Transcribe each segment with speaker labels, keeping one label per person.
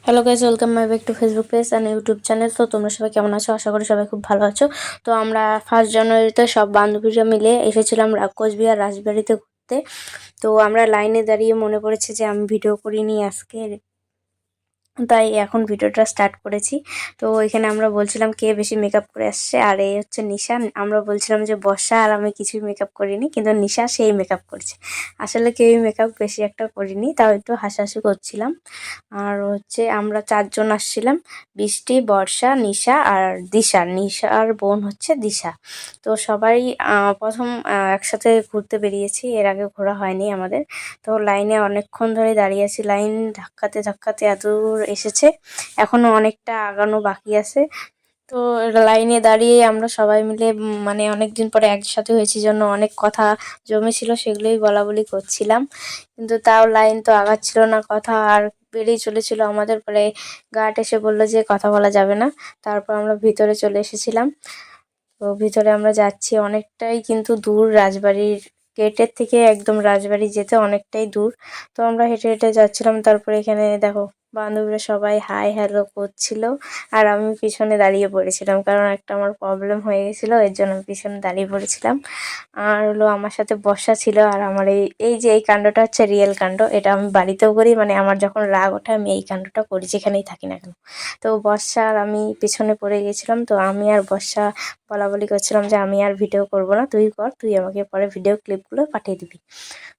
Speaker 1: Hello guys, welcome my back to Facebook page and YouTube channel. তো তোমরা সবাই কেমন আছো? আশা করি সবাই খুব ভালো আছো। তো আমরা 1 জানুয়ারিতে সব বান্ধবীরা মিলে এসেছিলাম কোচবিহার রাজবাড়িতে ঘুরতে। তো আমরা লাইনে দাঁড়িয়ে মনে পড়েছে যে আমি ভিডিও করিনি আজকে, তাই এখন ভিডিওটা স্টার্ট করেছি। তো এখানে আমরা বলছিলাম কে বেশি মেকআপ করে আসছে, আর এই হচ্ছে নিশা। আমরা বলছিলাম যে বর্ষা আর আমি কিছুই মেকআপ করিনি, কিন্তু নিশা সেই মেকআপ করছে। আসলে কেউই মেকআপ বেশি একটা করিনি, তাও একটু হাসাহাসি করছিলাম। আর হচ্ছে আমরা 4 জন আসছিলাম, বৃষ্টি, বর্ষা, নিশা আর দিশা। নিশার বোন হচ্ছে দিশা। তো সবাই প্রথম একসাথে ঘুরতে বেরিয়েছি, এর আগে ঘোরা হয়নি আমাদের। তো লাইনে অনেকক্ষণ ধরে দাঁড়িয়ে আছি, লাইন ধাক্কাতে ধাক্কাতে এত দূর এসেছে, এখনো অনেকটা আগানো বাকি আছে। তো লাইনে দাঁড়িয়ে আমরা সবাই মিলে মানে অনেকদিন পরে একসাথে হয়েছি জন্য অনেক কথা জমেছিল, সেগুলোই বলা বলি করছিলাম। কিন্তু তাও লাইন তো আগাচ্ছিল না, কথা আর বেড়েই চলেছিল। আমাদের পরে গার্ড এসে বললো যে কথা বলা যাবে না। তারপর আমরা ভিতরে চলে এসেছিলাম। তো ভিতরে আমরা যাচ্ছি, অনেকটাই কিন্তু দূর, রাজবাড়ির গেটের থেকে একদম রাজবাড়ি যেতে অনেকটাই দূর। তো আমরা হেঁটে হেঁটে যাচ্ছিলাম। তারপরে এখানে দেখো বান্ধবীরা সবাই হাই হ্যালো করছিল, আর আমি পিছনে দাঁড়িয়ে পড়েছিলাম, কারণ একটা আমার প্রবলেম হয়ে গেছিলো, এর জন্য আমি পিছনে দাঁড়িয়ে পড়েছিলাম। আর হলো আমার সাথে বর্ষা ছিল। আর আমার এই এই যে এই কাণ্ডটা হচ্ছে রিয়েল কাণ্ড, এটা আমি বাড়িতেও করি, মানে আমার যখন রাগ ওঠে আমি এই কাণ্ডটা করি যেখানেই থাকি না কেন। তো বর্ষা আর আমি পিছনে পড়ে গেছিলাম। তো আমি আর বর্ষা বলা বলি করছিলাম যে আমি আর ভিডিও করব না, তুই কর, তুই আমাকে পরে ভিডিও ক্লিপগুলো পাঠিয়ে দিবি।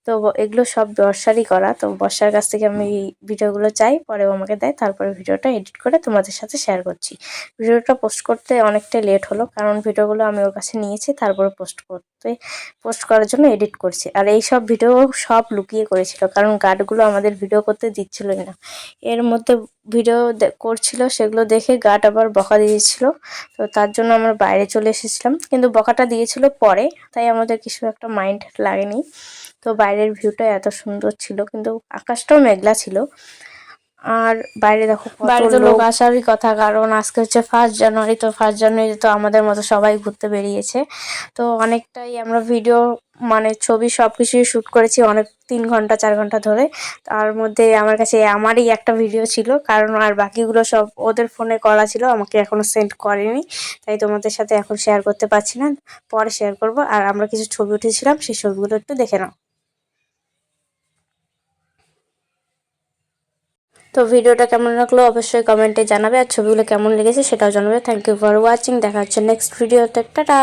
Speaker 1: তো এগুলো সব বর্ষারই করা। তো বর্ষার কাছ থেকে আমি ভিডিওগুলো চাই, পরে ও আমাকে দেয়, তারপরে ভিডিওটা এডিট করে তোমাদের সাথে শেয়ার করছি। ভিডিওটা পোস্ট করতে অনেকটা লেট হলো, কারণ ভিডিওগুলো আমি ওর কাছে নিয়েছি, তারপরে পোস্ট করার জন্য এডিট করছি। আর এই সব ভিডিও সব লুকিয়ে করেছিল, কারণ গার্ডগুলো আমাদের ভিডিও করতে দিচ্ছিলই না। এর মধ্যে ভিডিও করছিল, সেগুলো দেখে গার্ড আবার বকা দিয়েছিল। তো তার জন্য আমরা বাইরে চলে এসেছিলাম, কিন্তু বকাটা দিয়েছিল পরে, তাই আমাদের কিছু একটা মাইন্ড লাগেনি। তো বাইরের ভিউটা এত সুন্দর ছিল, কিন্তু আকাশটাও মেঘলা ছিল। আর বাইরে দেখো বাইরে তো লোক আসারই কথা, কারণ আজকে হচ্ছে 1 জানুয়ারি। তো 1 জানুয়ারি তো আমাদের মতো সবাই ঘুরতে বেরিয়েছে। তো অনেকটাই আমরা ভিডিও মানে ছবি সব কিছুই শ্যুট করেছি, অনেক 3 ঘন্টা 4 ঘন্টা ধরে। তার মধ্যে আমার কাছে আমারই একটা ভিডিও ছিল, কারণ আর বাকিগুলো সব ওদের ফোনে করা ছিল, আমাকে এখনো সেন্ড করেনি, তাই তোমাদের সাথে এখন শেয়ার করতে পারছি না, পরে শেয়ার করব। আর আমরা কিছু ছবি উঠেছিলাম, সেই ছবিগুলো একটু দেখে নাও। তো ভিডিওটা কেমন লাগলো অবশ্যই কমেন্টে জানাবে, আর ছবিগুলো কেমন লেগেছে সেটাও জানাবে। থ্যাংক ইউ ফর ওয়াচিং, দেখা হচ্ছে নেক্সট ভিডিওতে। টাটা।